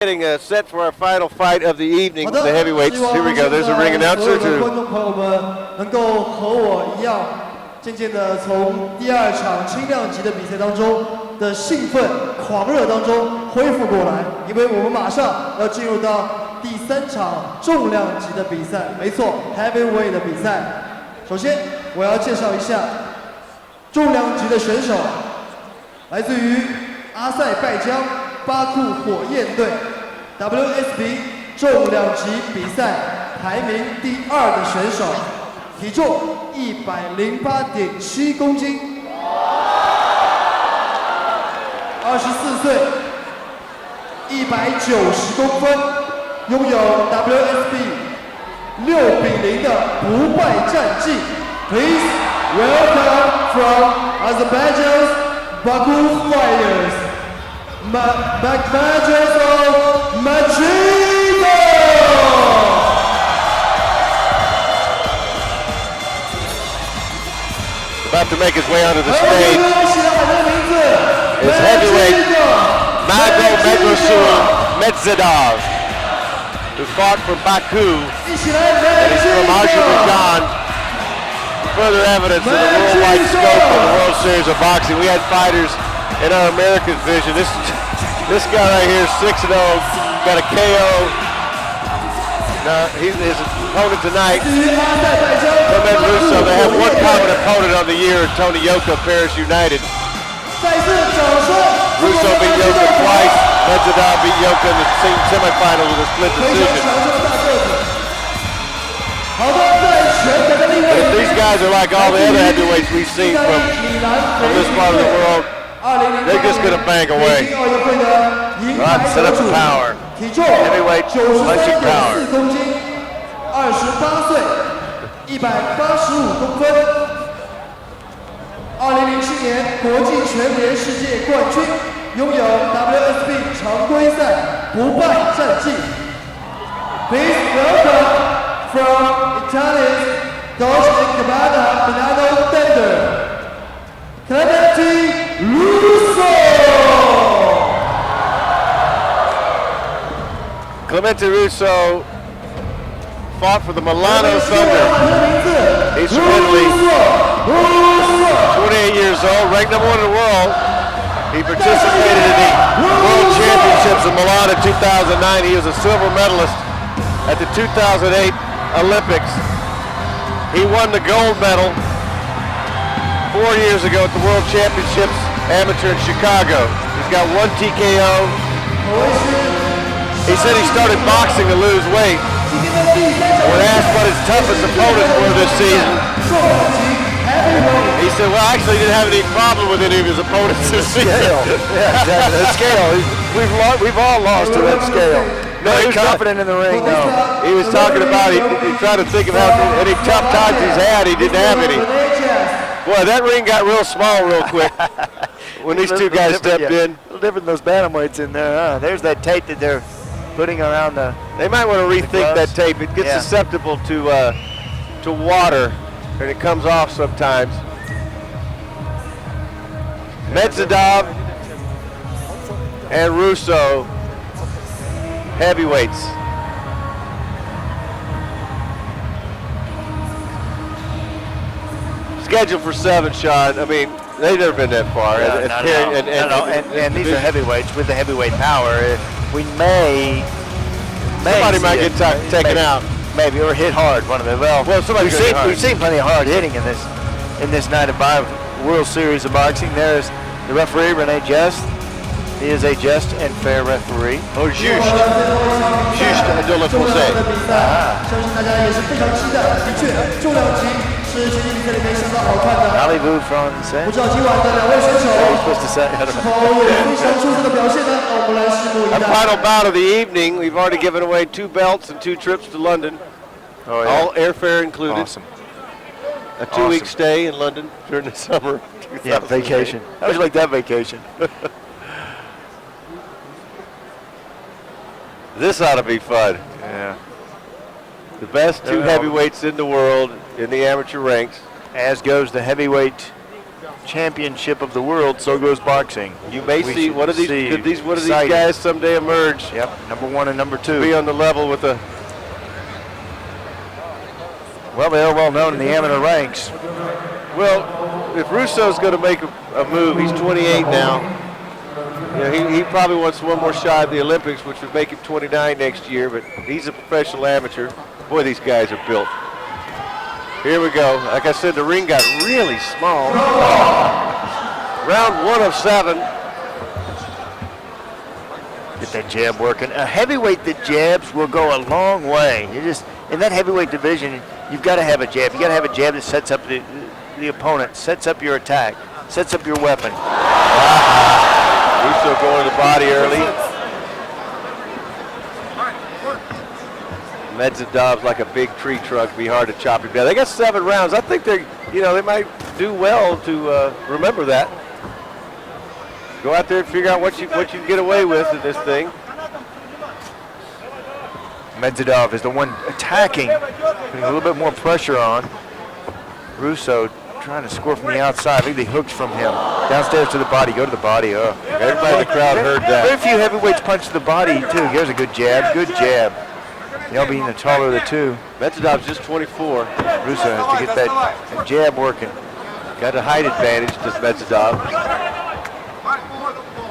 Getting set for our final fight of the evening, the heavyweights. Here we go. There's a ring announcer. 观众朋友们能够和我一样，渐渐的从第二场轻量级的比赛当中的兴奋、狂热当中恢复过来，因为我们马上要进入到第3场重量级的比赛，没错 ，HeavyWeight 的比赛。首先，我要介绍一下重量级的选手，来自于阿塞拜疆巴库火焰队 WSB 重量级比赛排名第2的选手，体重108.7公斤，24岁，190公分，拥有 WSB 6-0的不败战绩。Please welcome from Azerbaijan's Baku Fighters, Magomedrasul Medzhidov. About to make his way onto the stage is heavyweight Magomedrasul Medzhidov, who fought for Baku, and he's from Azerbaijan. Further evidence of the worldwide scope of the World Series of Boxing. We had fighters in our American division. This guy right here, 6-0, got a KO. His opponent tonight, Clemente Russo. They have one common opponent on the year, Tony Yoka, Paris United. Russo beat Yoka twice. Medzhidov beat Yoka in the semifinals with a split decision. If these guys are like all the other heavyweights we've seen from this part of the world, they're just going to bang away. Right, set up the power. Heavyweight punching power. 28岁，185公分。2007年国际全联世界冠军，拥有 WSB 常规赛不败战绩。Please welcome from Italy's Dolce & Gabbana Milano Tender, Clemente Russo. Clemente Russo fought for the Milano Thunder. He's from Italy, 28 years old, ranked #1 in the world. He participated in the World Championships in Milan in 2009. He was a silver medalist at the 2008 Olympics. He won the gold medal 4 years ago at the World Championships Amateur in Chicago. He's got 1 TKO. He said he started boxing to lose weight. When asked what his toughest opponents were this season, he said, well, actually he didn't have any problem with any of his opponents this season. Yeah, exactly. The scale. We've all lost to that scale. No, he was confident in the ring, though. He was talking about, he tried to think of how any tough times he's had, he didn't have any. Boy, that ring got real small real quick when these two guys stepped in. A little different than those bantamweights in there, huh? There's that tape that they're putting around the... They might want to rethink that tape. It gets susceptible to water, and it comes off sometimes. Medzhidov and Russo, heavyweights. Scheduled for 7, Sean. I mean, they've never been that far. And these are heavyweights with the heavyweight power. We may somebody might get taken out. Maybe, or hit hard. One of them. Well, we've seen plenty of hard hitting in this night of World Series of Boxing. There's the referee, Rene Just. He is a just and fair referee. Oh, juste de le français. Hollywood français. What are you supposed to say? I don't know. Our final bout of the evening. We've already given away 2 belts and 2 trips to London. Oh, yeah. All airfare included. Awesome. A 2-week stay in London during the summer. Yeah, vacation. How would you like that vacation? This ought to be fun. Yeah. The best 2 heavyweights in the world in the amateur ranks. As goes the heavyweight championship of the world, so goes boxing. You may see one of these guys someday emerge. Yep, number 1 and number 2. Be on the level with the. Well, they are well known in the amateur ranks. Well, if Russo's going to make a move, he's 28 now. You know, he probably wants one more shot at the Olympics, which would make him 29 next year, but he's a professional amateur. Boy, these guys are built. Here we go. Like I said, the ring got really small. Round 1 of 7. Get that jab working. A heavyweight that jabs will go a long way. You just, in that heavyweight division, you've got to have a jab. You got to have a jab that sets up the opponent, sets up your attack, sets up your weapon. Russo going to the body early. Medzhidov's like a big tree trunk. Be hard to chop him down. They got 7 rounds. I think they might do well to remember that. Go out there and figure out what you can get away with in this thing. Medzhidov is the one attacking, putting a little bit more pressure on. Russo trying to score from the outside. Look at the hooks from him. Downstairs to the body, go to the body. Oh. Everybody in the crowd heard that. Very few heavyweights punch to the body, too. Here's a good jab, good jab. Y'all being the taller of the two. Medzhidov's just 24. Russo has to get that jab working. Got a height advantage to Medzhidov.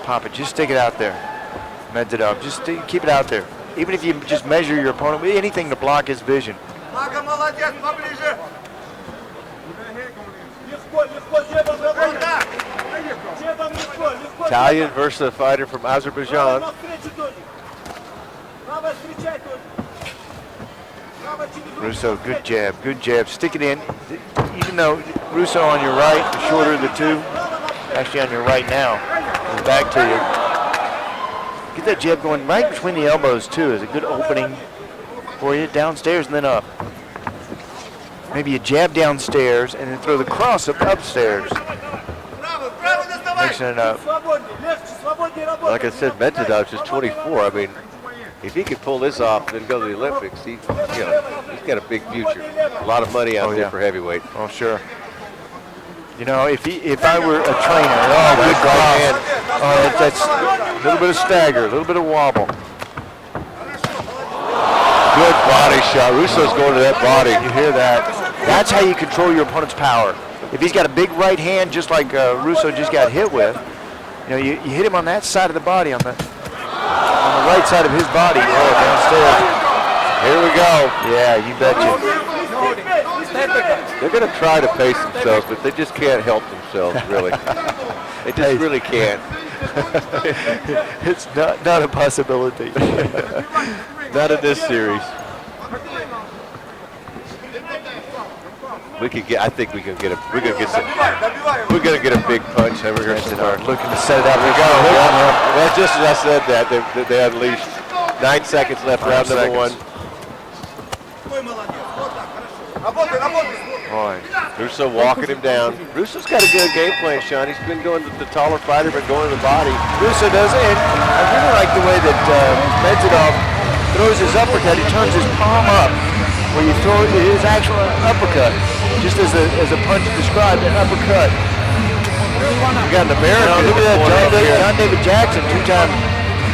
Pop it, just stick it out there. Medzhidov, just keep it out there. Even if you just measure your opponent with anything to block his vision. Italian versus a fighter from Azerbaijan. Russo, good jab, good jab. Stick it in. Even though Russo on your right, the shorter of the two, actually on your right now, is back to you. Get that jab going right between the elbows too. Is a good opening for you, downstairs and then up. Maybe a jab downstairs and then throw the cross up upstairs. Mixing it up. Like I said, Medzhidov's just 24. I mean, if he could pull this off and then go to the Olympics, he's got a big future. A lot of money out there for heavyweight. Oh, sure. You know, if I were a trainer, good cross. That's a little bit of stagger, a little bit of wobble. Good body shot. Russo's going to that body. You hear that? That's how you control your opponent's power. If he's got a big right hand, just like Russo just got hit with, you hit him on that side of the body, on the right side of his body. Oh, downstairs. Here we go. Yeah, you betcha. They're going to try to pace themselves, but they just can't help themselves, really. They just really can't. It's not a possibility. Not in this series. I think we're gonna get a big punch. We're going to start looking to set it up. There we go. Well, just as I said that, they unleashed 9 seconds left, round number 1. Boy. Russo walking him down. Russo's got a good game plan, Sean. He's been going to the taller fighter, but going to the body. Russo does, and I really like the way that Medzhidov throws his uppercut. He turns his palm up, where you throw his actual uppercut, just as a punch described, an uppercut. You got an American. Look at that, John David Jackson, 2-time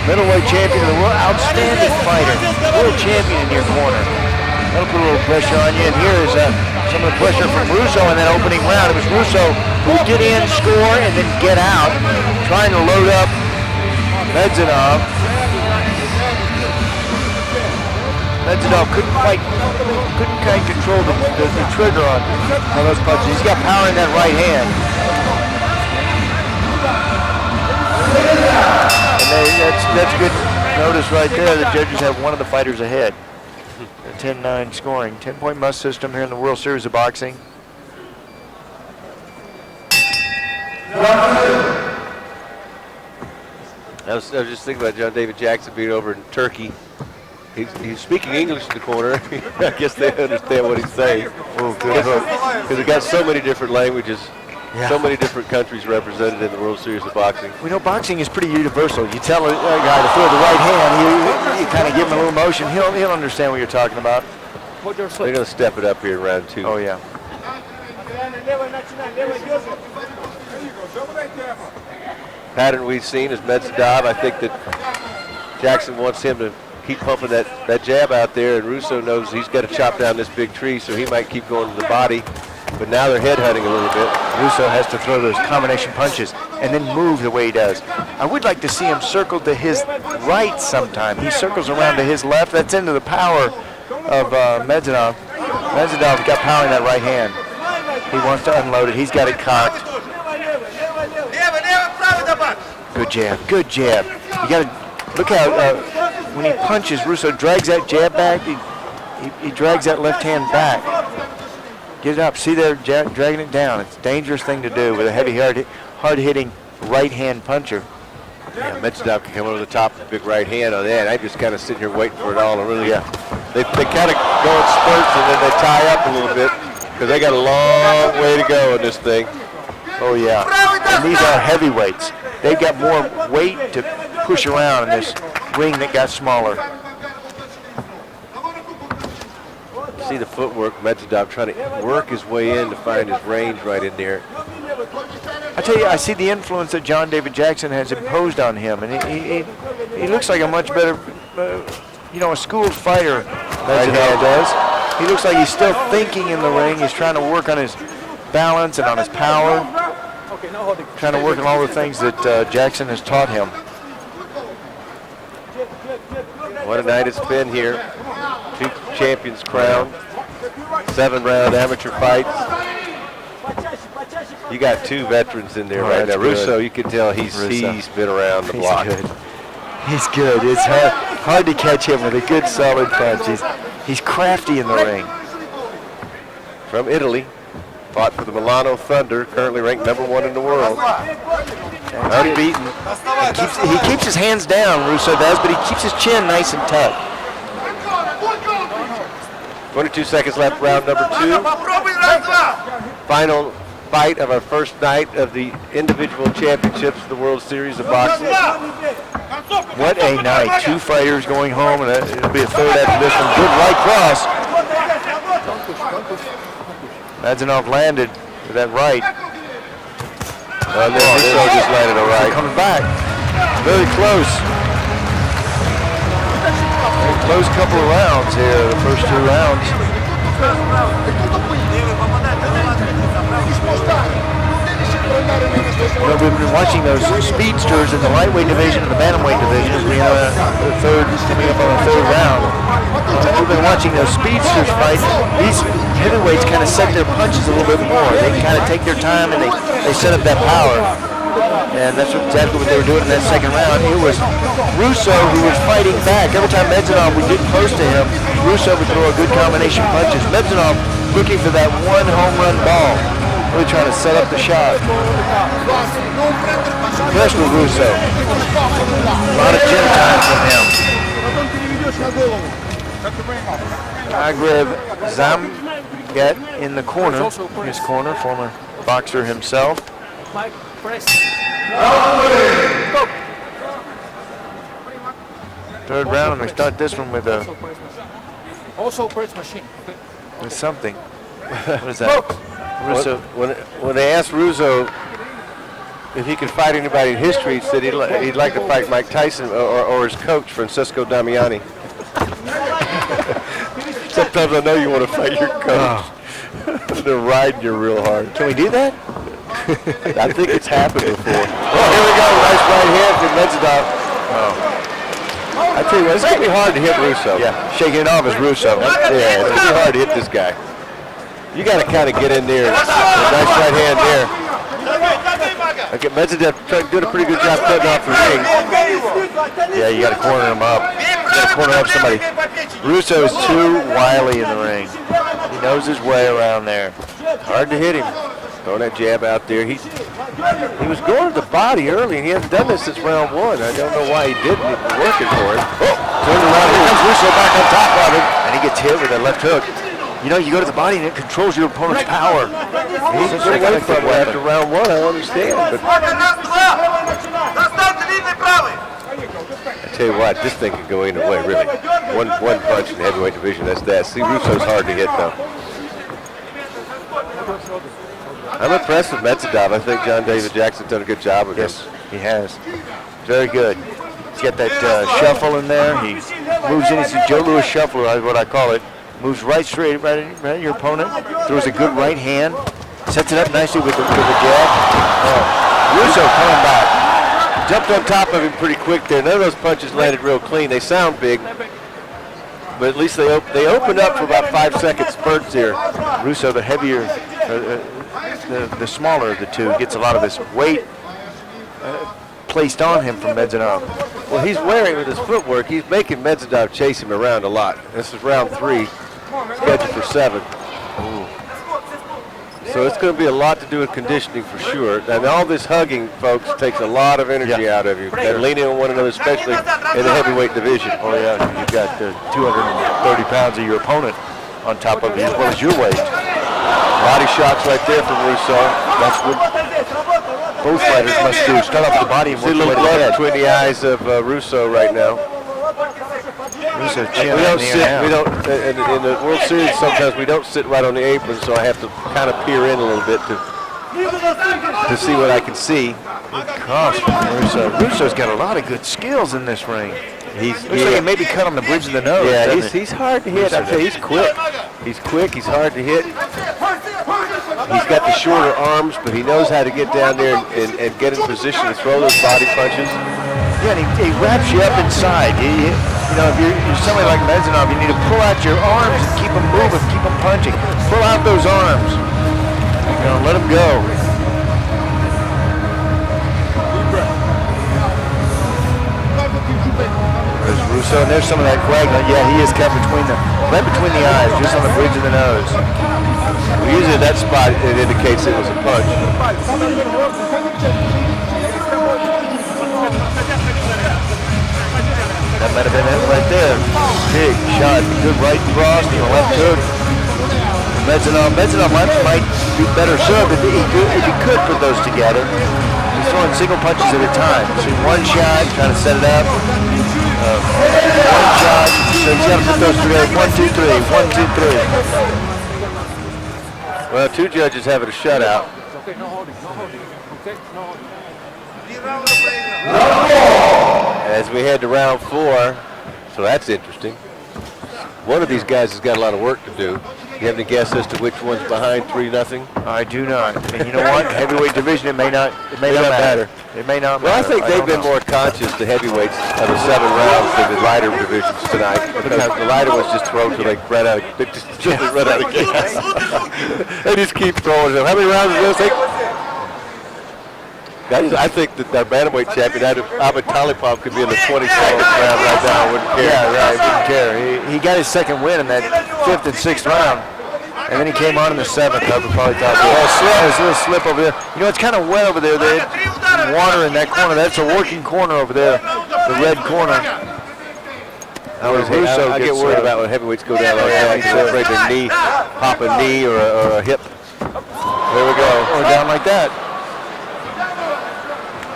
middleweight champion of the world, outstanding fighter, world champion in your corner. That'll put a little pressure on you, and here's some of the pressure from Russo in that opening round. It was Russo who get in, score, and then get out, trying to load up Medzhidov. Medzhidov couldn't quite control the trigger on those punches. He's got power in that right hand. And that's good notice right there. The judges have one of the fighters ahead. 10-9 scoring. 10-point must system here in the World Series of Boxing. I was just thinking about John David Jackson being over in Turkey. He's speaking English in the corner. I guess they understand what he's saying. Because we've got so many different languages, so many different countries represented in the World Series of Boxing. We know boxing is pretty universal. You tell a guy to throw the right hand, you kind of give him a little motion, he'll understand what you're talking about. They're going to step it up here in round 2. Oh, yeah. pattern we've seen is Medzhidov. I think that Jackson wants him to keep pumping that jab out there, and Russo knows he's got to chop down this big tree, so he might keep going to the body. But now they're headhunting a little bit. Russo has to throw those combination punches and then move the way he does. I would like to see him circle to his right sometime. He circles around to his left. That's into the power of Medzhidov. Medzhidov got power in that right hand. He wants to unload it. He's got it cocked. Good jab. Good jab. You got to look how when he punches, Russo drags that jab back. He drags that left hand back. Get it up. See there, dragging it down. It's a dangerous thing to do with a heavy, hard-hitting right-hand puncher. Yeah, Medzhidov can come over the top with a big right hand on that. I just kind of sitting here waiting for it all to really. They kind of go in spurts and then they tie up a little bit because they got a long way to go in this thing. Oh yeah, and these are heavyweights. They've got more weight to push around in this ring that got smaller. See the footwork, Medzhidov trying to work his way in to find his range right in there. I tell you, I see the influence that John David Jackson has imposed on him, and he looks like a much better, a schooled fighter. Medzhidov does. He looks like he's still thinking in the ring. He's trying to work on his balance and on his power, trying to work on all the things that Jackson has taught him. What a night it's been here. 2 champions crowned, 7-round amateur fights. You got 2 veterans in there right now. Russo, you can tell he's been around the block. He's good. It's hard to catch him with a good solid punch. He's crafty in the ring. From Italy, fought for the Milano Thunder, currently ranked #1 in the world. Unbeaten. He keeps his hands down, Russo does, but he keeps his chin nice and tucked. 22 seconds left, round number 2. Final fight of our first night of the individual championships of the World Series of Boxing. What a night. 2 fighters going home, and it'll be a third after this one. Good right cross. Medzhidov landed with that right. And then Russo just landed a right. Coming back. Very close. Very close couple of rounds here, the first 2 rounds. We've been watching those speedsters in the lightweight division and the bantamweight division as we have coming up on the 3rd round. We've been watching those speedsters fight. These heavyweights kind of set their punches a little bit more. They kind of take their time and they set up that power. And that's exactly what they were doing in that 2nd round. It was Russo who was fighting back. Every time Medzhidov would get close to him, Russo would throw a good combination punches. Medzhidov looking for that one home run ball. Really trying to set up the shot. Impressed with Russo. A lot of gym time from him. Agrev Zamgat in the corner. His corner, former boxer himself. Third round, and we start this one with something. What is that? Russo. When they asked Russo if he could fight anybody in history, he said he'd like to fight Mike Tyson or his coach, Francisco Damiani. Sometimes I know you want to fight your coach. They're riding you real hard. Can we do that? I think it's happened before. Oh, here we go. Nice right hand from Medzhidov. I tell you what, it's going to be hard to hit Russo. Yeah, shaking it off is Russo. Yeah, it's going to be hard to hit this guy. You got to kind of get in there. Nice right hand there. Okay, Medzhidov did a pretty good job cutting off the ring. Yeah, you got to corner him up. You got to corner up somebody. Russo is too wily in the ring. He knows his way around there. Hard to hit him. Throwing that jab out there. He was going to the body early, and he hasn't done this since round 1. I don't know why he didn't. It was working for him. Oh, turned around. Here comes Russo back on top of him. And he gets hit with that left hook. You know, you go to the body and it controls your opponent's power. He's a good away from it after round 1, I understand. But I tell you what, this thing could go either way, really. One punch in the heavyweight division, that's that. See, Russo's hard to hit, though. I'm impressed with Medzhidov. I think John David Jackson's done a good job with him. Yes, he has. Very good. He's got that shuffle in there. He moves in. He's a Joe Louis shuffler, is what I call it. Moves right straight, right at your opponent. Throws a good right hand. Sets it up nicely with the jab. Russo coming back. Jumped on top of him pretty quick there. None of those punches landed real clean. They sound big, but at least they opened up for about 5 seconds spurts here. Russo, the heavier, the smaller of the two, gets a lot of his weight placed on him from Medzhidov. Well, he's wearing with his footwork. He's making Medzhidov chase him around a lot. This is round 3, scheduled for 7. Ooh. So it's going to be a lot to do with conditioning for sure. And all this hugging, folks, takes a lot of energy out of you. And leaning on one another, especially in the heavyweight division. Oh yeah, you've got 230 pounds of your opponent on top of you as well as your weight. Body shots right there from Russo. That's what both fighters must do. Start off with the body and work See a their way little to the blood head. between the eyes of Russo right now. Russo's chin We in don't the sit. air We now. don't. In the World Series, sometimes we don't sit right on the apron, so I have to kind of peer in a little bit to see what I can see. Gosh, Russo. Russo's got a lot of good skills in this ring. Looks like he maybe cut on the bridge of the nose. Yeah, doesn't he's hard to hit. I tell you, he's quick. He's quick. He's hard to hit. He's got the shorter arms, but he knows how to get down there and get in position to throw those body punches. Yeah, and he wraps you up inside. You know, if you're somebody like Medzhidov, you need to pull out your arms and keep them moving, keep them punching. Pull out those arms. You know, let them go. There's Russo, and there's some of that coagulant. Yeah, he is cut right between the eyes, just on the bridge of the nose. Well, usually at that spot, it indicates it was a punch. That might have been it right there. Big shot, good right cross, the left hook. Medzhidov might be better served if he could put those together. He's throwing single punches at a time. So one shot, trying to set it up. One shot, so he's got to put those together. 1, 2, 3. 1, 2, 3. Well, 2 judges having a shutout. As we head to round 4, so that's interesting. One of these guys has got a lot of work to do. You have any guess as to which one's behind 3-0? I do not. And you know what? Heavyweight division, it may not matter. It may not matter. Well, I think they've been more conscious, the heavyweights, of the 7 rounds than the lighter divisions tonight, because the lighter ones just throw until they run out of gas. They just keep throwing them. How many rounds is this? I think that our bantamweight champion, Ahmed Talipov, could be in the 27th round right now. I wouldn't care. Yeah, right. Wouldn't care. He got his second win in that 5th and 6th round, and then he came on in the 7th. I would probably thought there's a little slip over there. You know, it's kind of wet over there. There's water in that corner. That's a working corner over there, the red corner. I get worried about when heavyweights go down like that. I'm afraid their pop a knee or a hip. There we go. Or down like that.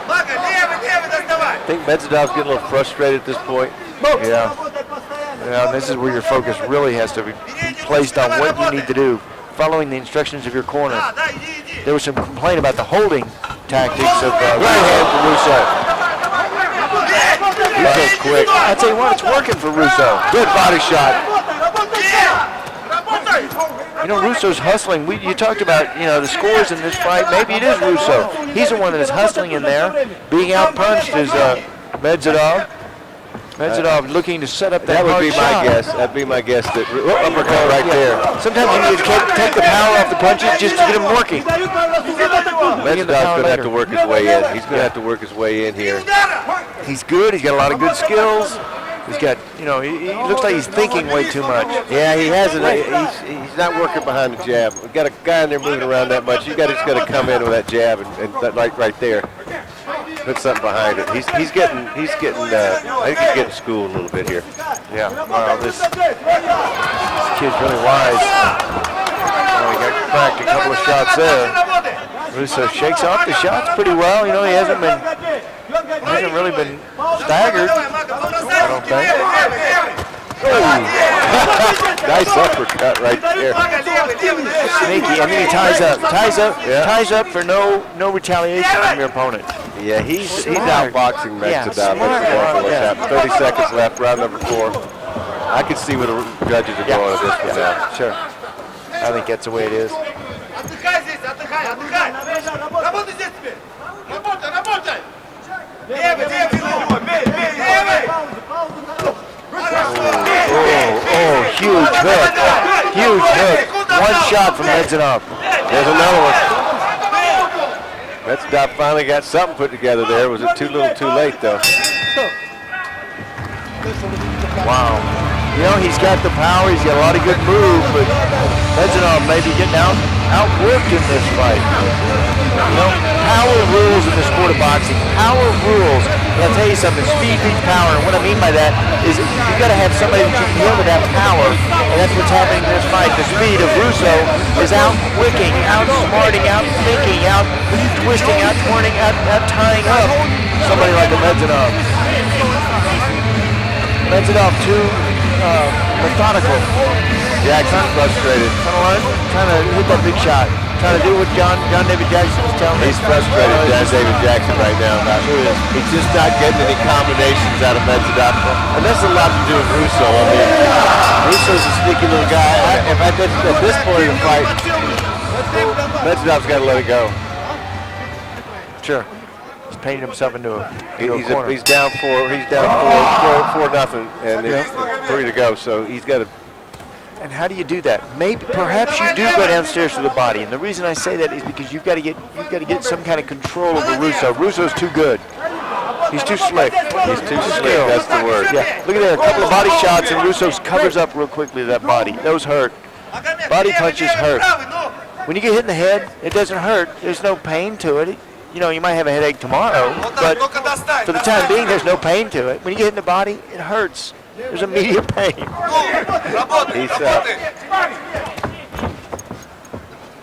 I think Medzhidov's getting a little frustrated at this point. Yeah. Yeah, and this is where your focus really has to be placed on what you need to do, following the instructions of your corner. There was some complaint about the holding tactics of right hand for Russo. Russo's quick. I tell you what, it's working for Russo. Good body shot. You know, Russo's hustling. You talked about, you know, the scores in this fight. Maybe it is Russo. He's the one that is hustling in there. Being outpunched is Medzhidov. Medzhidov looking to set up that would be my shot. guess. That'd be my guess. That uppercut right there. Sometimes you need to take the power off the punches just to get him working. Medzhidov's going to have to work his way in. He's going to have to work his way in here. He's good. He's got a lot of good skills. He's got, you know, he looks like he's thinking way too much. Yeah, he hasn't. He's not working behind the jab. We've got a guy in there moving around that much. You got to come in with that jab and that right there. Put something behind it. He's getting. I think he's getting schooled a little bit here. Yeah. Well, this kid's really wise. He got cracked a couple of shots there. Russo shakes off the shots pretty well. You know, he hasn't really been staggered, I don't think. Nice uppercut right there. Sneaky, and then he ties up for no retaliation from your opponent. Yeah, he's outboxing Medzhidov. Yeah, 30 seconds left, round number 4. I can see where the judges are going with this one now. Sure. I think that's the way it is. Huge hook. Huge hook. One shot from Medzhidov. There's another one. Medzhidov finally got something put together there. Was it too little too late, though? Wow. You know, he's got the power. He's got a lot of good moves, but Medzhidov may be getting outworked in this fight. You know, power rules in the sport of boxing. Power rules. And I'll tell you something, speed beats power. And what I mean by that is you've got to have somebody that you can deal with that power. And that's what's happening in this fight. The speed of Russo is out-wicking, out-smarting, out-thinking, out-twisting, out-twirling, out-tying up somebody like a Medzhidov. Medzhidov too methodical. Jackson's frustrated. Trying to hit that big shot. Trying to do what John David Jackson was telling me. He's frustrated, John David Jackson, right now. He's just not getting any combinations out of Medzhidov. And that's a lot to do with Russo. I mean, Russo's a sneaky little guy. At this point in the fight, Medzhidov's got to let it go. Sure. He's painted himself into a corner. He's down 4 nothing, and it's 3 to go. So he's got to. And how do you do that? Perhaps you do go downstairs to the body, and the reason I say that is because you've got to get some kind of control over Russo. Russo's too good. He's too slick. He's too slick. That's the word. Yeah. Look at there, a couple of body shots, and Russo covers up real quickly that body. Those hurt. Body punches hurt. When you get hit in the head, it doesn't hurt. There's no pain to it. You know, you might have a headache tomorrow, but for the time being, there's no pain to it. When you get hit in the body, it hurts. There's immediate pain.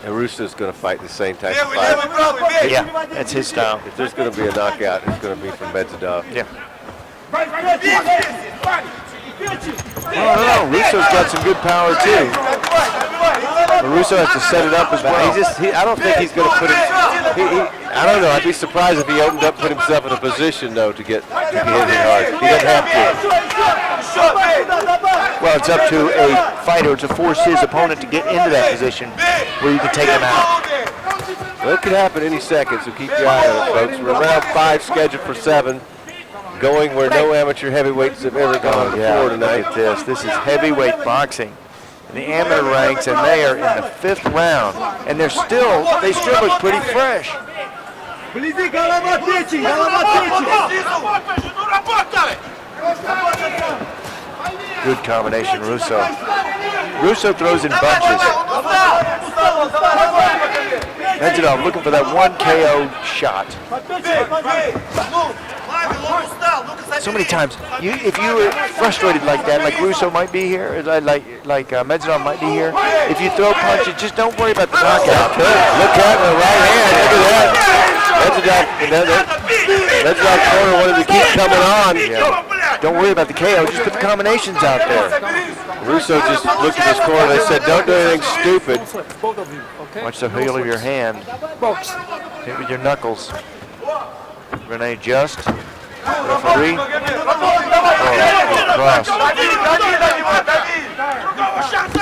And Russo's going to fight the same type of fight. Yeah, that's his style. If there's going to be a knockout, it's going to be from Medzhidov. Yeah. Oh, no, Russo's got some good power too. But Russo has to set it up as well. I don't think he's going to put it. I don't know. I'd be surprised if he opened up, put himself in a position though to get hit hard. He doesn't have to. Well, it's up to a fighter to force his opponent to get into that position where you can take him out. Well, it could happen any second, so keep your eye on it, folks. We're around 5, scheduled for 7. Going where no amateur heavyweights have ever gone before tonight. Look at this is heavyweight boxing in the amateur ranks, and they are in the 5th round, and they still look pretty fresh. Good combination, Russo. Russo throws in bunches. Medzhidov looking for that 1 KO shot. So many times, if you were frustrated like that, like Russo might be here, like Medzhidov might be here, if you throw punches, just don't worry about the knockout. Look at the right hand. Look at that. Medzhidov corner wanted to keep coming on. Yeah. Don't worry about the KO. Just put the combinations out there. Russo just looked at his corner. They said, "Don't do anything stupid." Watch the heel of your hand. Hit with your knuckles. Rene just. Referee. Cross.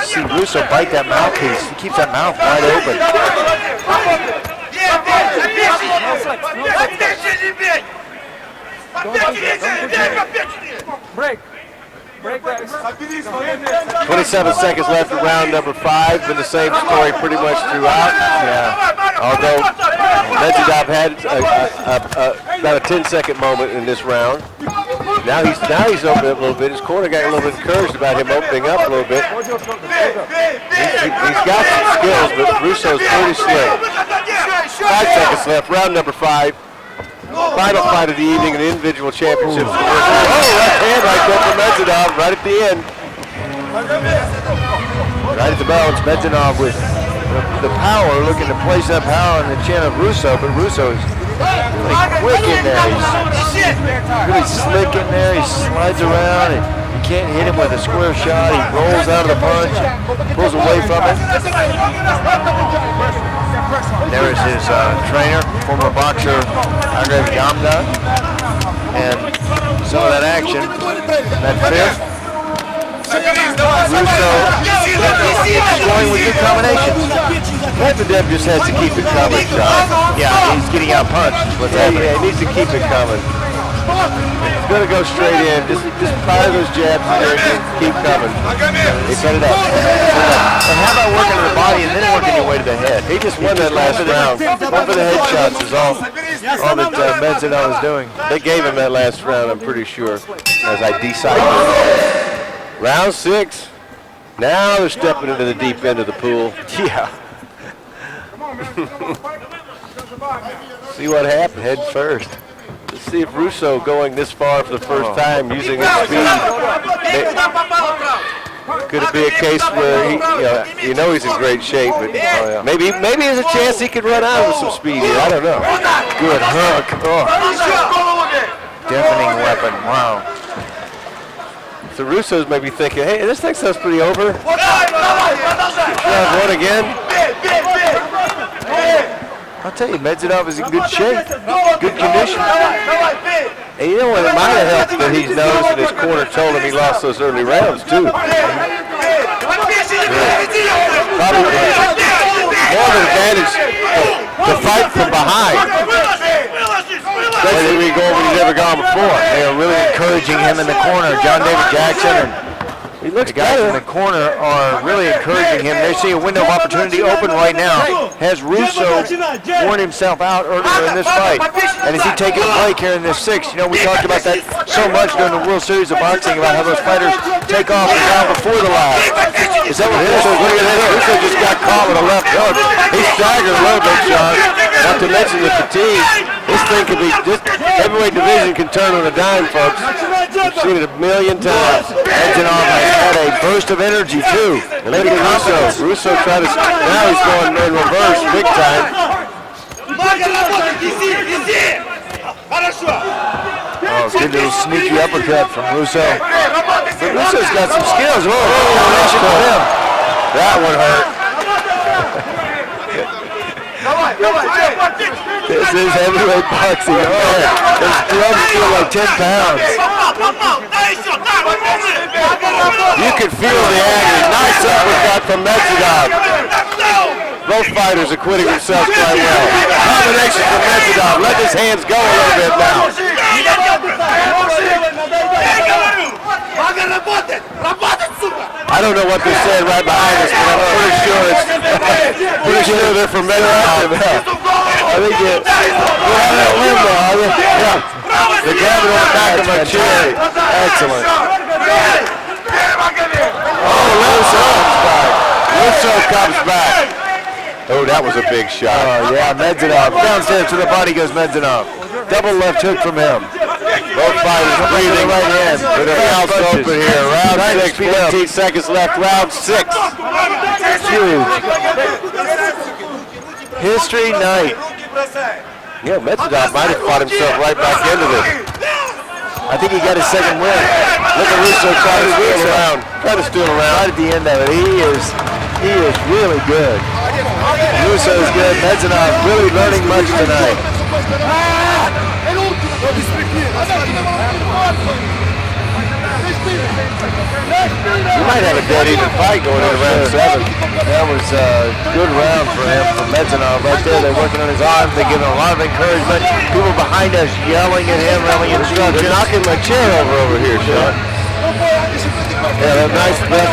See Russo bite that mouthpiece. He keeps that mouth wide open. Break. Break, guys. 27 seconds left in round number 5. Been the same story pretty much throughout. Yeah. Although Medzhidov had about a 10-second moment in this round. Now he's opening up a little bit. His corner got a little bit encouraged about him opening up a little bit. He's got some skills, but Russo's pretty slick. 5 seconds left. Round number 5. Final fight of the evening in the individual championships. Oh, left hand right there for Medzhidov, right at the end. Right at the bell, it's Medzhidov with the power, looking to place that power on the chin of Russo, but Russo's really quick in there. He's really slick in there. He slides around and You can't hit him with a square shot. He rolls out of the punch, pulls away from it. There is his trainer, former boxer Magomedrasul, and some of that action, that fifth. Russo going with good combinations. Medvedev just has to keep it coming, John. Yeah, he's getting out punched. What's happening? Yeah, he needs to keep it coming. He's going to go straight in. Just fire those jabs in there and keep coming. He set it up. And how about working to the body and then working your way to the head? He just won that last round. One for the headshots is all that Medzhidov is doing. They gave him that last round, I'm pretty sure, as I deciphered. Round 6. Now they're stepping into the deep end of the pool. Yeah. See what happened, head first. Let's see if Russo going this far for the first time using his speed. Could it be a case where he, you know he's in great shape, but maybe there's a chance he could run out with some speed here. I don't know. Good hook. Oh. Deafening weapon. Wow. So Russo's maybe thinking, hey, this thing sounds pretty over. Round 1 again. I'll tell you, Medzhidov is in good shape, good condition. And you know what, it might have helped that he knows that his corner told him he lost those early rounds, too. Probably more of an advantage to fight from behind. Especially when you go over he's never gone before. They are really encouraging him in the corner. John David Jackson and he looks the guys better. in the corner are really encouraging him. They see a window of opportunity open right now. Has Russo worn himself out earlier in this fight? And is he taking a break here in this 6th? You know, we talked about that so much during the World Series of Boxing about how those fighters take off the round before the last. Is that what Russo? Look at this. Russo just got caught with a left hook. He staggered a little bit, Sean. Not to mention the fatigue. This thing could be, this heavyweight division can turn on a dime, folks. I've seen it a million times. Medzhidov has had a burst of energy, too. And look at Russo. Russo tried to, now he's going in reverse big time. Oh, good little sneaky uppercut from Russo. But Russo's got some skills. Oh, combination for him. That one hurt. This is heavyweight boxing. Oh, his gloves feel like 10 pounds. You can feel the agony. Nice uppercut from Medzhidov. Both fighters are quitting themselves quite well. Combination from Medzhidov. Let his hands go a little bit now. I don't know what they're saying right behind us, but I'm pretty sure they're from Medzhidov. I think we're on that limb now, are they? Yeah. They're grabbing on the back of my chair. Excellent. Oh, Russo comes back. Oh, that was a big shot. Oh, yeah, Medzhidov. Downstairs to the body goes Medzhidov. Double left hook from him. Both fighters breathing right hand. With their mouths open here. Round 6, 14 seconds left. Round 6. Huge. History night. Yeah, Medzhidov might have fought himself right back into this. I think he got his second win. Look at Russo trying to steal around. Trying to steal around. Right at the end of it. He is really good. Russo is good. Medzhidov really learning much tonight. You might have a dead even fight going into round 7. That was a good round for him, for Medzhidov. Right there, they're working on his arms. They're giving him a lot of encouragement. People behind us yelling at him, yelling instructions. They're knocking my chair over here, Sean. Yeah, that nice left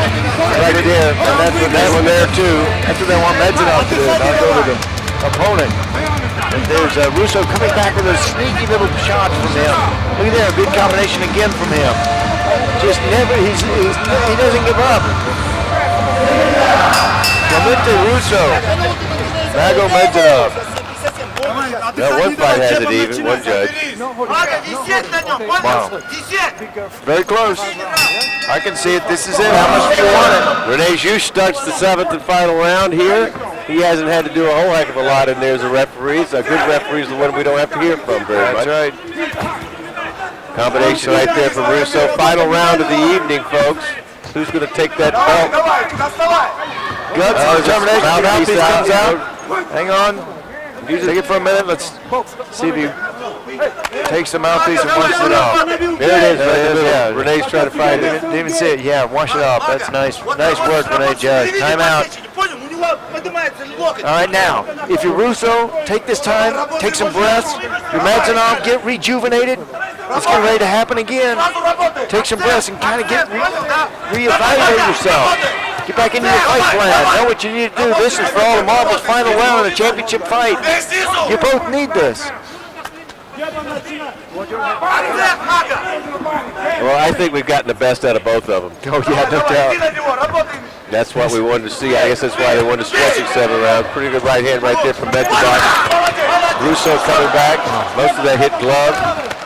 right there. And that's what that one there, too. That's what they want Medzhidov to do, knock over the opponent. And there's Russo coming back with those sneaky little shots from him. Look at there, a big combination again from him. Just never, he doesn't give up. Clemente Russo, Magomedrasul. No, one fight has it even, one judge. Wow. Very close. I can see it. This is it. How much do you want it? Rene Zhu starts the 7th and final round here. He hasn't had to do a whole heck of a lot in there as a referee. So a good referee is the one we don't have to hear from very much. That's right. Combination right there from Russo. Final round of the evening, folks. Who's going to take that belt? Guts and determination. Mouthpiece comes out. Hang on. Take it for a minute. Let's see if he takes the mouthpiece and washes it off. There it is. Yeah. Renee's trying to find it. Didn't even see it. Yeah, wash it off. That's nice. Nice work, Renee Judge. Time out. All right, now, if you're Russo, take this time, take some breaths. Your Medzhidov, get rejuvenated. It's getting ready to happen again. Take some breaths and kind of get reevaluate yourself. Get back into your fight plan. Know what you need to do. This is for all the marbles. Final round of the championship fight. You both need this. Well, I think we've gotten the best out of both of them. Oh, yeah, no doubt. That's what we wanted to see. I guess that's why they wanted to stretch it 7 rounds. Pretty good right hand right there from Medzhidov. Russo coming back. Most of that hit glove.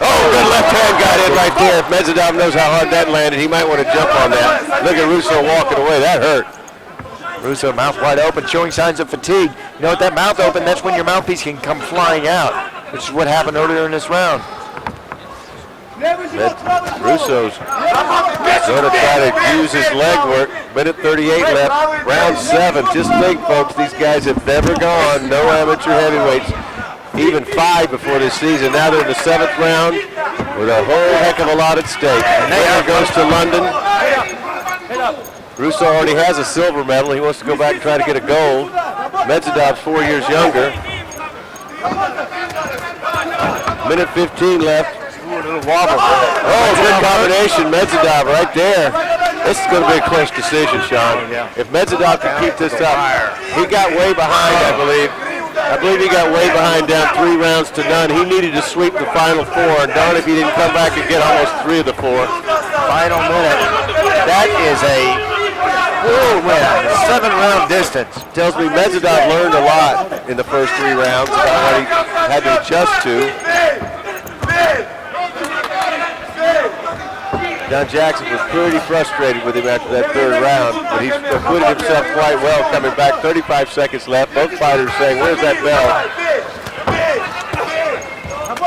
Oh, good left hand got in right there. If Medzhidov knows how hard that landed, he might want to jump on that. Look at Russo walking away. That hurt. Russo, mouth wide open, showing signs of fatigue. You know, with that mouth open, that's when your mouthpiece can come flying out, which is what happened earlier in this round. Russo's going to try to use his leg work. Minute 38 left. Round 7. Just think, folks, these guys have never gone. No amateur heavyweights. Even 5 before this season. Now they're in the 7th round with a whole heck of a lot at stake. Naylor goes to London. Russo already has a silver medal. He wants to go back and try to get a gold. Medzhidov's 4 years younger. Minute 15 left. Ooh, a little wobble. Oh, good combination. Medzhidov right there. This is going to be a close decision, Sean. If Medzhidov can keep this up, he got way behind, I believe. I believe he got way behind, down 3 rounds to none. He needed to sweep the final 4, and darn if he didn't come back and get almost 3 of the 4. Final minute. That is a 7-round distance. Tells me Medzhidov learned a lot in the first 3 rounds about what he had to adjust to. Don Jackson was pretty frustrated with him after that 3rd round, but he's acquitted himself quite well coming back. 35 seconds left. Both fighters saying, where's that bell?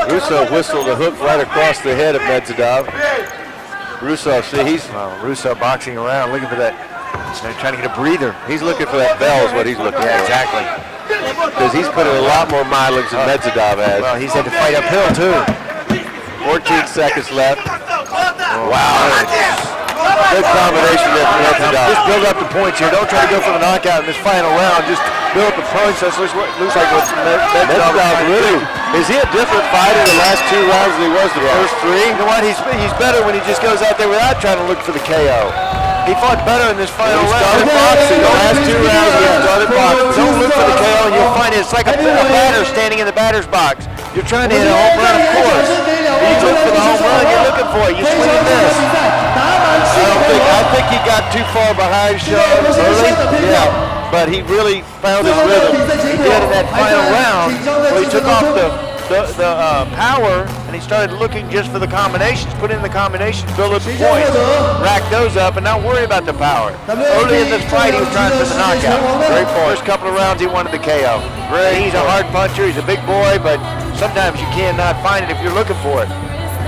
Russo whistled a hook right across the head of Medzhidov. Russo, see, he's Russo boxing around, looking for that. He's trying to get a breather. He's looking for that bell is what he's looking for. Exactly. Because he's put in a lot more mileage than Medzhidov has. Well, he's had to fight uphill, too. 14 seconds left. Wow. Good combination there from Medzhidov. Just build up the points here. Don't try to go for the knockout in this final round. Just build up the points. That looks like what's Medzhidov really. Is he a different fighter the last 2 rounds than he was the first 3? You know what? He's better when he just goes out there without trying to look for the KO. He fought better in this final round. Started boxing. The last 2 rounds he started boxing. Don't look for the KO and you'll find it's like a batter standing in the batter's box. You're trying to hit a home run, of course. You look for the home run, you're looking for it. You swing and miss. I think he got too far behind Sean early. Yeah, but he really found his rhythm. He did in that final round where he took off the power and he started looking just for the combinations, put in the combinations, build up the points, rack those up, and not worry about the power. Early in this fight, he was trying for the knockout. Great first couple of rounds, he wanted the KO. He's a hard puncher, he's a big boy, but sometimes you cannot find it if you're looking for it.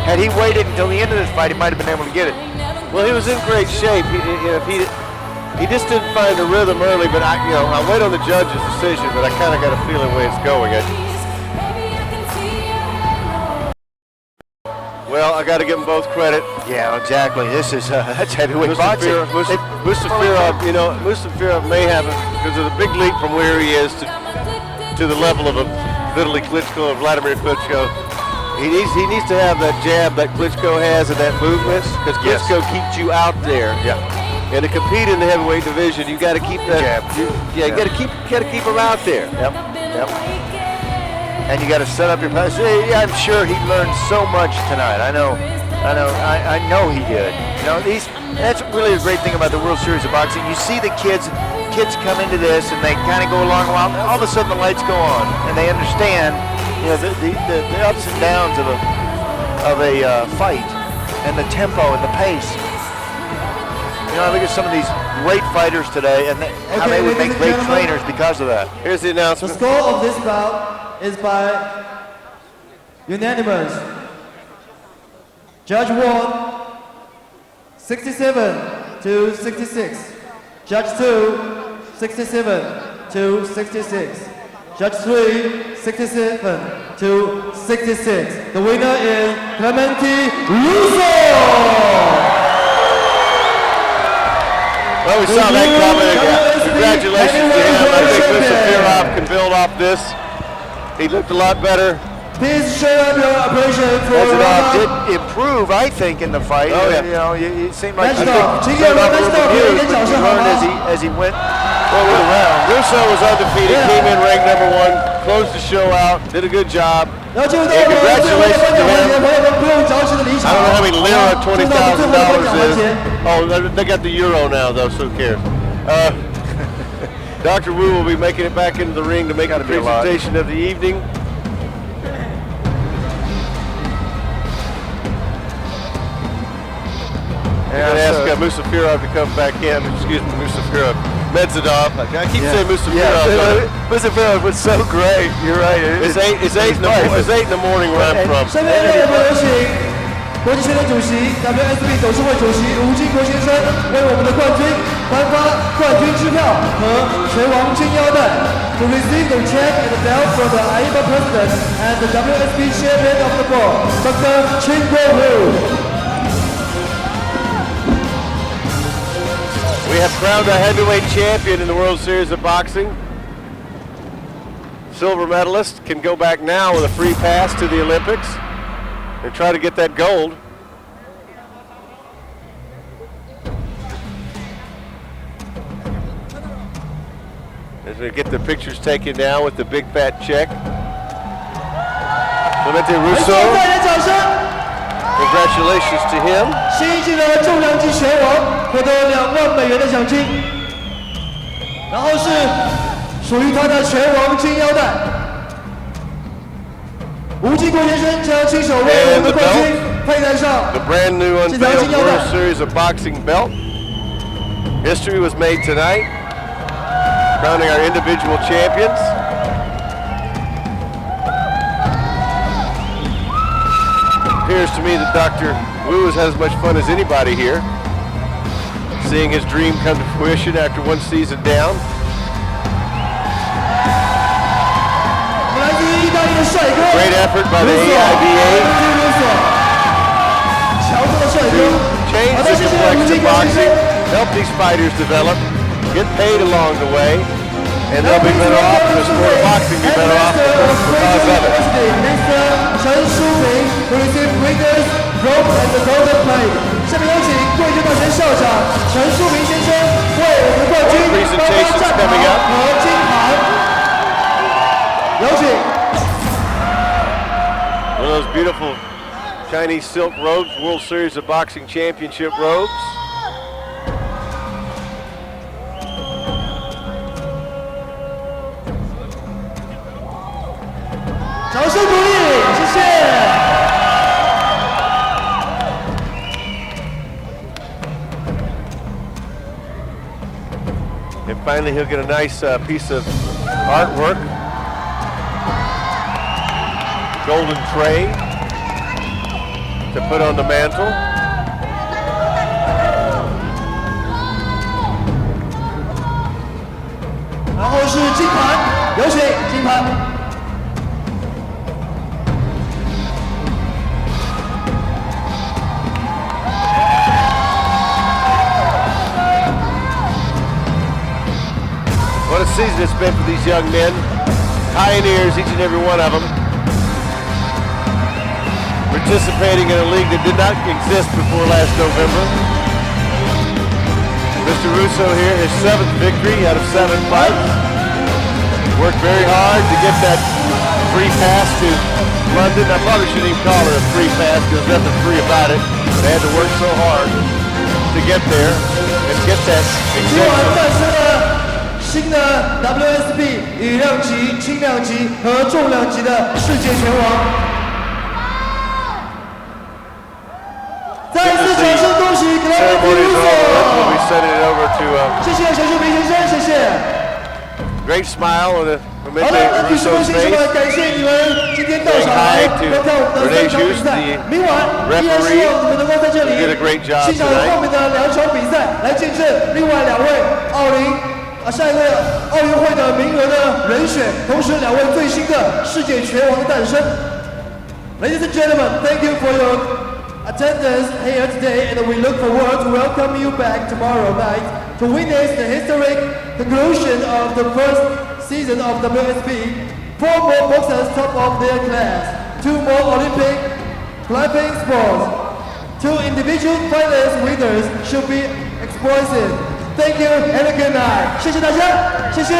Had he waited until the end of this fight, he might have been able to get it. Well, he was in great shape. He just didn't find a rhythm early, but I'll wait on the judge's decision, but I kind of got a feeling where it's going. Well, I got to give them both credit. Yeah, exactly. This is that's heavyweight boxing. Musafirov may have it because of the big leap from where he is to the level of a Vitaly Klitschko, Vladimir Klitschko. He needs to have that jab that Klitschko has and that movement because Klitschko keeps you out there. Yeah. And to compete in the heavyweight division, you got to keep that jab. You got to keep him out there. Yep. And you got to set up your pass. I'm sure he learned so much tonight. I know he did. That's really a great thing about the World Series of Boxing. You see the kids come into this and they kind of go along a while. All of a sudden the lights go on and they understand, the ups and downs of a fight and the tempo and the pace. I look at some of these great fighters today and how they would make great trainers because of that. Here's the announcement. The score of this bout is by unanimous. Judge 1, 67 to 66. Judge 2, 67 to 66. Judge 3, 67 to 66. The winner is Clemente Russo! Well, we saw that coming. Congratulations to him. I think Mr. Firov can build off this. He looked a lot better. Please show up your appreciation for Medzhidov did improve, I think, in the fight. Oh, yeah. You know, it seemed like he Medzhidov, showed up a little confused, but he learned as he went around. Russo was undefeated, came in ranked #1, closed the show out, did a good job. And congratulations to him. I don't know how many lira $20,000 is. Oh, they got the euro now, though, so who cares? Dr. Wu will be making it back into the ring to make the presentation of the evening. I'm going to ask Musa Firov to come back in. Excuse me, Musa Firov. Medzhidov. I keep saying Musa Firov. Musa Firov was so great. You're right. It's 8 in the morning where I'm from. 下面让我们有请国际拳联主席、WSB 董事会主席吴金国先生为我们的冠军颁发冠军支票和拳王金腰带。To receive the check and the belt from the AIBA president and the WSB champion of the board, Dr. Clemente Russo. We have crowned a heavyweight champion in the World Series of Boxing. Silver medalist can go back now with a free pass to the Olympics and try to get that gold. As we get the pictures taken down with the big fat check. Clemente Russo. Congratulations to him. 新一季的重量级拳王获得2万美元的奖金，然后是属于他的拳王金腰带。吴金国先生将亲手为我们的冠军佩戴上 the brand new unveiled World Series of Boxing belt. History was made tonight, crowning our individual champions. Appears to me that Dr. Wu has had as much fun as anybody here, seeing his dream come to fruition after one season down. Great effort by the AIBA to change the complexion of boxing, help these fighters develop, get paid along the way, and they'll be better off, the sport of boxing be better off because of it. Presentations coming up. One of those beautiful Chinese silk robes, World Series of Boxing Championship robes. And finally he'll get a nice piece of artwork. Golden tray to put on the mantle. What a season it's been for these young men. Pioneers, each and every one of them. Participating in a league that did not exist before last November. Mr. Russo here, his 7th victory out of 7 fights. Worked very hard to get that free pass to London. I probably shouldn't even call it a free pass because there's nothing free about it. They had to work so hard to get there and get that exemption. 新的 WSB 羽量级、轻量级和重量级的世界拳王。再一次掌声恭喜 Clemente Russo！ We'll be sending it over to 谢谢陈树平先生，谢谢。Great smile on好了，女士们、先生们，感谢你们今天到场来观看我们的3场比赛。明晚依然希望你们能够在这里欣赏后面的2场比赛，来见证另外2位下一个奥运会的名额的人选，同时2位最新的世界拳王的诞生。Ladies and gentlemen, thank you for your attendance here today, and we look forward to welcome you back tomorrow night to witness the historic conclusion of the first season of WSB. 4 more boxers top of their class, 2 more Olympic climbing sports, 2 individual finalist winners should be explosive. Thank you and a good night. 谢谢大家，谢谢。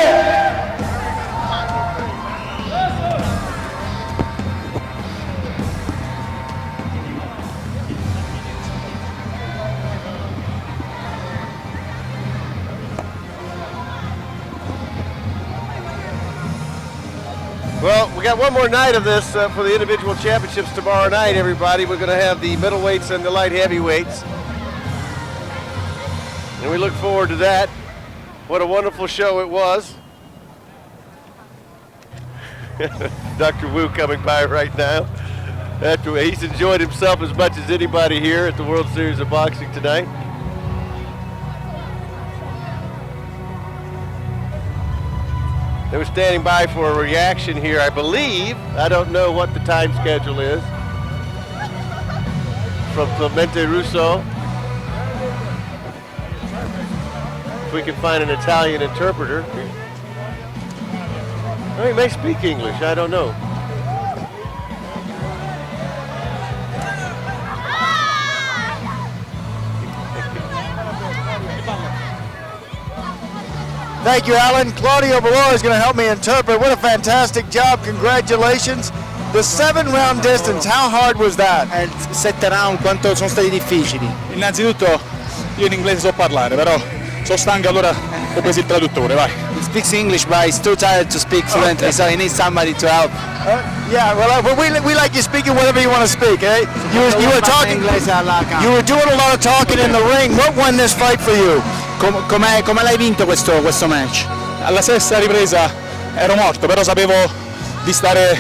Well, we got one more night of this for the individual championships tomorrow night, everybody. We're going to have the middleweights and the light heavyweights. And we look forward to that. What a wonderful show it was. Dr. Wu coming by right now. He's enjoyed himself as much as anybody here at the World Series of Boxing tonight. They were standing by for a reaction here, I believe. I don't know what the time schedule is. From Clemente Russo. If we can find an Italian interpreter. Oh, he may speak English, I don't know. Thank you, Alan. Claudio Valor is going to help me interpret. What a fantastic job. Congratulations. The 7-round distance, how hard was that? 7 round, quanto sono stati difficili? Innanzitutto io in inglese so parlare, però sono stanco, allora ho preso il traduttore, vai. He speaks English, but he's too tired to speak fluently, so he needs somebody to help. Yeah, well, we like you speaking whatever you want to speak, eh? You were talking, you were doing a lot of talking in the ring. What won this fight for you? Come l'hai vinto questo match? Alla 6ª ripresa ero morto, però sapevo di stare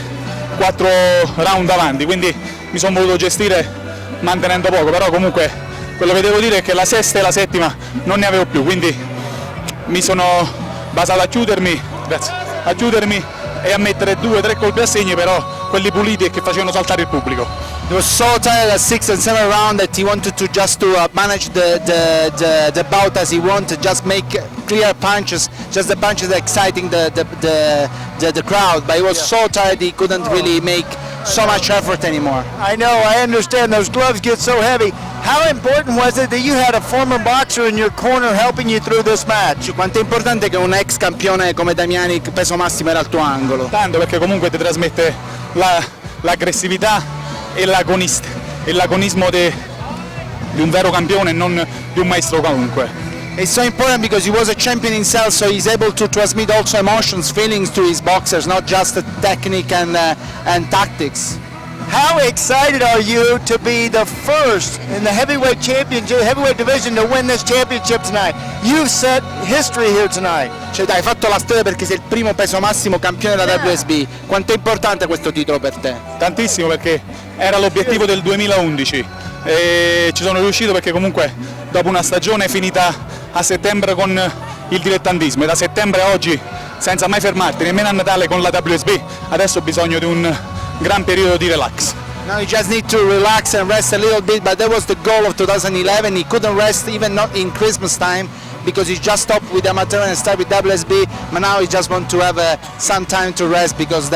4 round avanti, quindi mi sono voluto gestire mantenendo poco, però comunque quello che devo dire è che la 6ª e la 7ª non ne avevo più, quindi mi sono basato a chiudermi e a mettere 2-3 colpi a segno, però quelli puliti e che facevano saltare il pubblico. He was so tired at 6th and 7th round that he wanted to just to manage the bout as he wanted, just make clear punches, just the punches exciting the crowd. But he was so tired he couldn't really make so much effort anymore. I know, I understand. Those gloves get so heavy. How important was it that you had a former boxer in your corner helping you through this match? Quanto è importante che un ex campione come Damiani, peso massimo, era al tuo angolo? Tanto, perché comunque ti trasmette l'aggressività e l'agonismo di un vero campione e non di un maestro qualunque. It's so important because he was a champion himself, so he's able to transmit also emotions, feelings to his boxers, not just the technique and tactics. How excited are you to be the first in the heavyweight division to win this championship tonight? You've set history here tonight. Cioè hai fatto la storia perché sei il primo peso massimo campione della WSB. Quanto è importante questo titolo per te? Tantissimo, perché era l'obiettivo del 2011 e ci sono riuscito perché comunque dopo una stagione finita a settembre con il dilettantismo e da settembre a oggi senza mai fermarti, nemmeno a Natale con la WSB, adesso ho bisogno di un gran periodo di relax. Now you just need to relax and rest a little bit, but that was the goal of 2011. He couldn't rest even not in Christmas time because he just stopped with amateur and started with WSB, but now he just want to have some time to rest because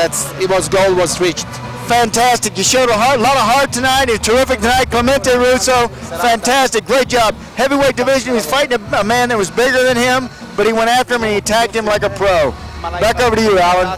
goal was reached. Fantastic, you showed a lot of heart tonight. It's terrific tonight. Clemente Russo, fantastic, great job. Heavyweight division, he was fighting a man that was bigger than him, but he went after him and he attacked him like a pro. Back over to you, Alan.